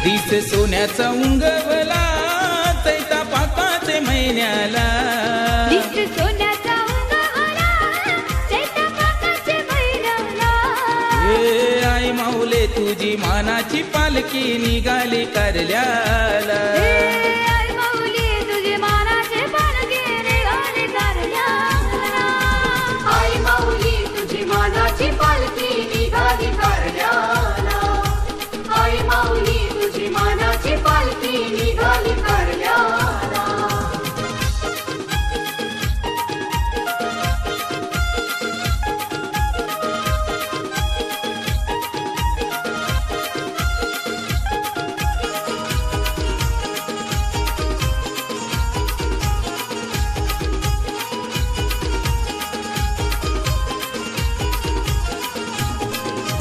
दिस सोन्याचा उंगवला चैता पाकाचे महिन्याला सोन्याचा उंगवला चैता पाकाचे महिन्याला ए आई माऊले तुझी मानाची पालखी निघाली कारल्याला आई माऊली तुझी मानाची पालखी निघाली कारल्याला आई माऊली तुझी मानाची पालखी निघाली कारल्याला आई माऊली तुझी मानाची पालखी निघाली कारल्याला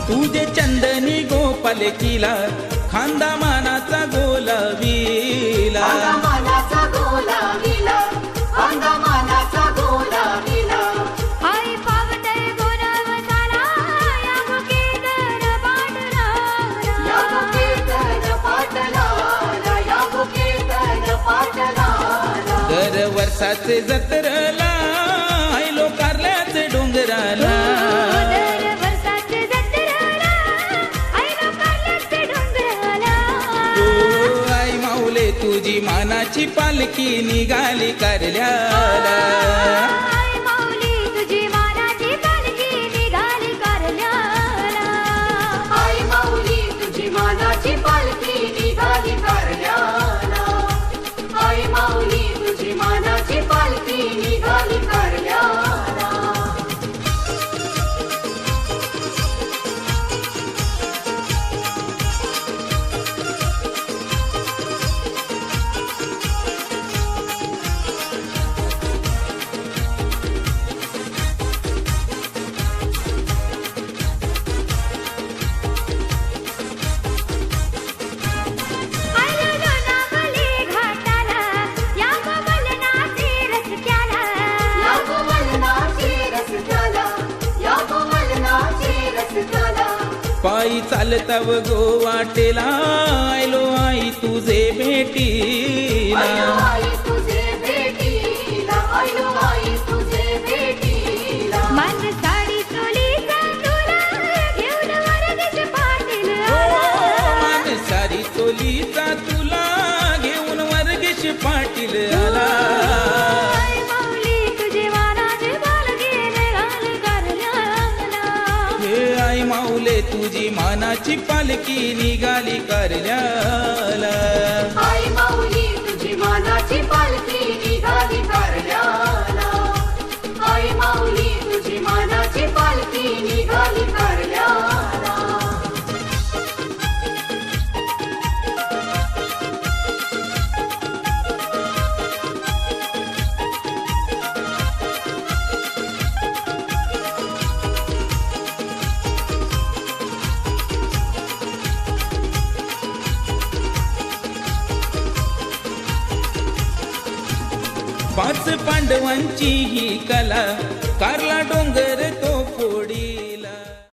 तुझे चंदनी गोपालकीला खांदा मानाचा गोलावीला मानाचा गोला विला मानाचा गोला विला आई पावते गुणवताला या मुकेतर पाटला या मुकेतन पाटलाला या मुकेतन पाटलाला दर वर्षाचे जत्रला आयलो कारल्याचे डोंगराला तुझी मानाची पालखी निघाली कारल्याला आई माऊली तुझी मानाची पालखी निघाली कारल्याला आई माऊली तुझी मानाची पालखी निघाली कारल्याला आई माऊली तुझी मानाची पालखी निघाली कारल्याला पायी चालताव गो वाटेला आयलो आई तुझे भेटीला आई तुझे भेटीला आयलो आई तुझे भेटीला मन साडी चोलीचा तुला घेऊन वर्गीश पाटील मान सारी चोलीचा तुला घेऊन वर्गीश पाटील आला आई माऊली तुझी मानाची पालखी निघाली कारल्याला हे आई माऊले तुझी मानाची पालखी निघाली कारल्याला आई माऊली तुझी मानाची पालखी निघाली कारल्याला आई माऊली तुझी मानाची पालखी निघाली कारल्याला पाच पांडवांची ही कला कारला डोंगर